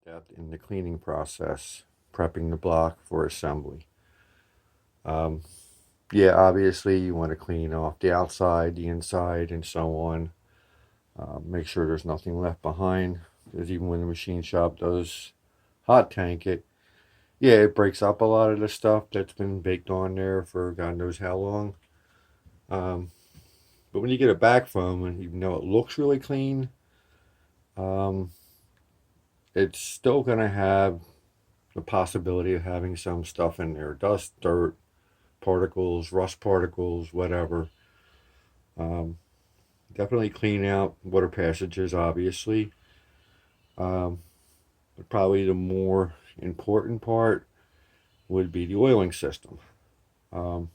depth in the cleaning process, prepping the block for assembly. Um, yeah, obviously you want to clean off the outside, the inside, and so on. Make sure there's nothing left behind, because even when the machine shop does hot tank it, yeah, it breaks up a lot of the stuff that's been baked on there for God knows how long. Um, but when you get it back from, and even though it looks really clean, um, it's still going to have the possibility of having some stuff in there: dust, dirt, particles, rust particles, whatever. Um, Definitely clean out water passages, obviously. Um, but probably the more important part would be the oiling system. Um,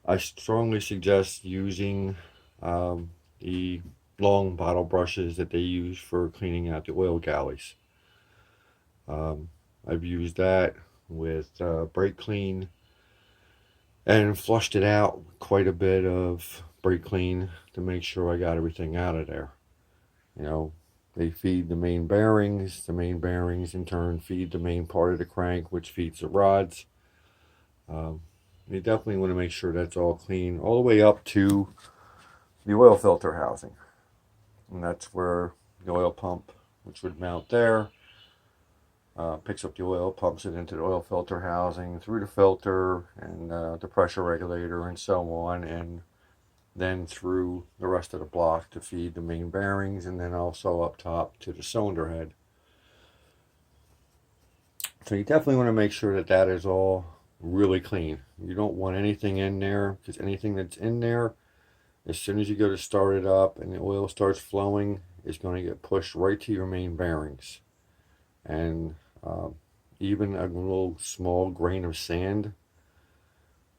I strongly suggest using the long bottle brushes that they use for cleaning out the oil galleys. Um, I've used that with brake clean and flushed it out with quite a bit of brake clean to make sure I got everything out of there. You know, they feed the main bearings. The main bearings in turn feed the main part of the crank, which feeds the rods. Um, you definitely want to make sure that's all clean, all the way up to the oil filter housing. And that's where the oil pump, which would mount there, picks up the oil, pumps it into the oil filter housing through the filter and the pressure regulator and so on, and then through the rest of the block to feed the main bearings, and then also up top to the cylinder head. So you definitely want to make sure that that is all really clean. You don't want anything in there, because anything that's in there, as soon as you go to start it up and the oil starts flowing, it's going to get pushed right to your main bearings. And even a little small grain of sand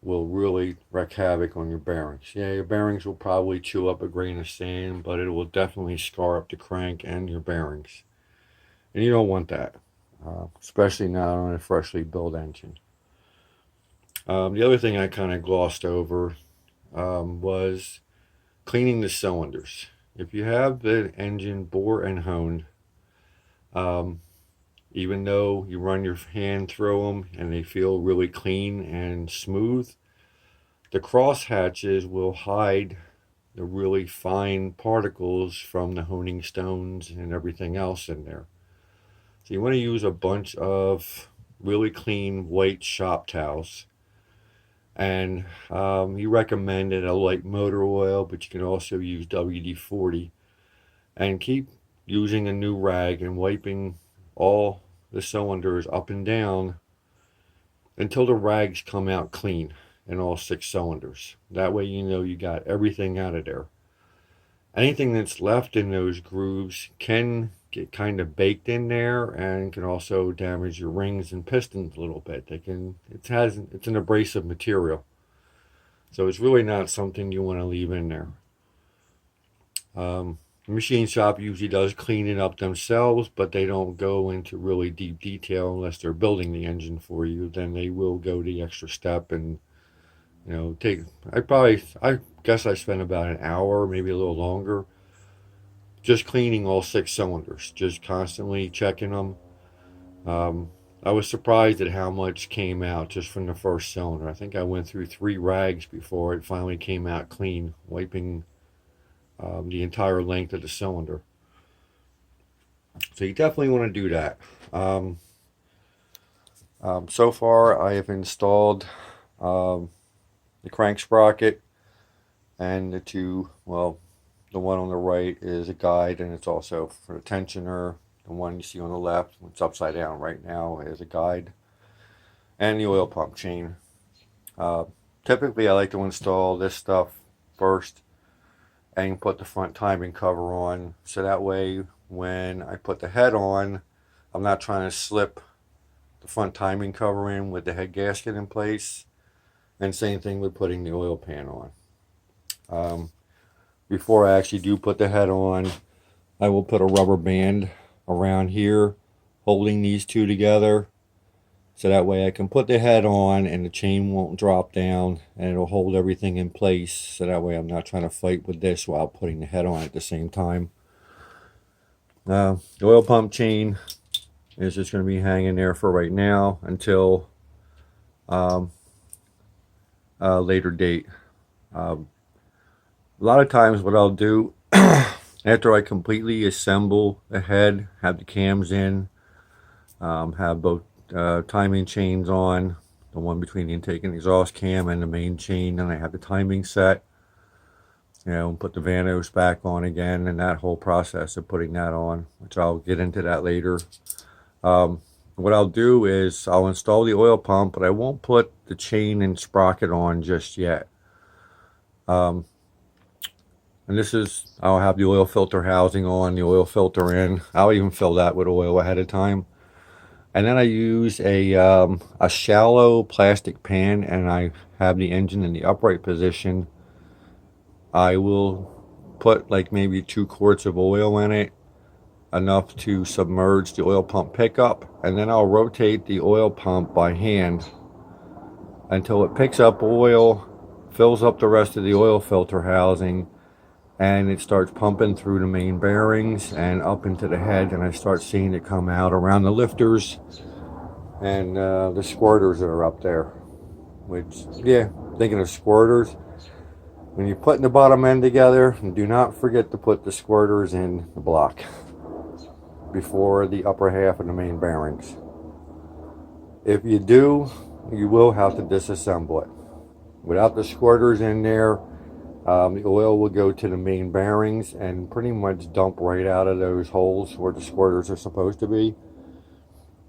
will really wreak havoc on your bearings. Yeah, your bearings will probably chew up a grain of sand, but it will definitely scar up the crank and your bearings. And you don't want that, especially not on a freshly built engine. The other thing I kind of glossed over was cleaning the cylinders. If you have the engine bore and honed, um, even though you run your hand through them and they feel really clean and smooth, the cross hatches will hide the really fine particles from the honing stones and everything else in there. So you want to use a bunch of really clean white shop towels. And he recommended a light motor oil, but you can also use WD-40. And keep using a new rag and wiping all the cylinders up and down until the rags come out clean in all 6 cylinders. That way you know you got everything out of there. Anything that's left in those grooves can get kind of baked in there and can also damage your rings and pistons a little bit. It's an abrasive material. So it's really not something you want to leave in there. The machine shop usually does clean it up themselves, but they don't go into really deep detail unless they're building the engine for you. Then they will go the extra step and take. I guess I spent about an hour, maybe a little longer, just cleaning all 6 cylinders, just constantly checking them. I was surprised at how much came out just from the first cylinder. I think I went through 3 rags before it finally came out clean, wiping the entire length of the cylinder. So you definitely want to do that. So far, I have installed the crank sprocket and the two. Well, the one on the right is a guide, and it's also for the tensioner. The one you see on the left, it's upside down right now, is a guide, and the oil pump chain. Uh, Typically, I like to install this stuff first and put the front timing cover on, so that way when I put the head on, I'm not trying to slip the front timing cover in with the head gasket in place. And same thing with putting the oil pan on. Before I actually do put the head on, I will put a rubber band around here holding these two together, so that way I can put the head on and the chain won't drop down and it'll hold everything in place, so that way I'm not trying to fight with this while putting the head on at the same time. The oil pump chain, It's just going to be hanging there for right now until a later date. Um, a lot of times what I'll do after I completely assemble the head, have the cams in, have both timing chains on, the one between the intake and exhaust cam and the main chain, and I have the timing set, put the vanos back on again, and that whole process of putting that on, which I'll get into that later. What I'll do is I'll install the oil pump, but I won't put the chain and sprocket on just yet. And I'll have the oil filter housing on, the oil filter in. I'll even fill that with oil ahead of time. And then I use a shallow plastic pan, and I have the engine in the upright position. I will put like maybe 2 quarts of oil in it, enough to submerge the oil pump pickup, and then I'll rotate the oil pump by hand until it picks up oil, fills up the rest of the oil filter housing, and it starts pumping through the main bearings and up into the head, and I start seeing it come out around the lifters and the squirters that are up there. Which, yeah, thinking of squirters, when you're putting the bottom end together, do not forget to put the squirters in the block before the upper half of the main bearings. If you do, you will have to disassemble it. Without the squirters in there, the oil will go to the main bearings and pretty much dump right out of those holes where the squirters are supposed to be.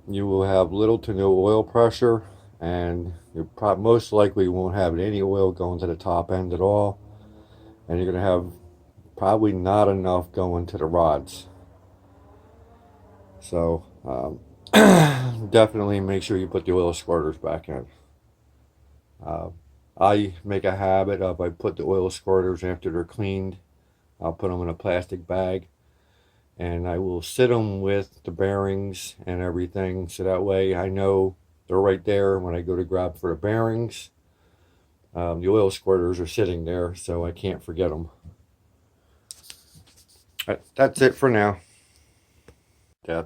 You will have little to no oil pressure, and you most likely won't have any oil going to the top end at all, and you're going to have probably not enough going to the rods. So definitely make sure you put the oil squirters back in. I make a habit of, I put the oil squirters after they're cleaned, I'll put them in a plastic bag, and I will sit them with the bearings and everything, so that way I know they're right there when I go to grab for the bearings. The oil squirters are sitting there, so I can't forget them. That's it for now. Yeah.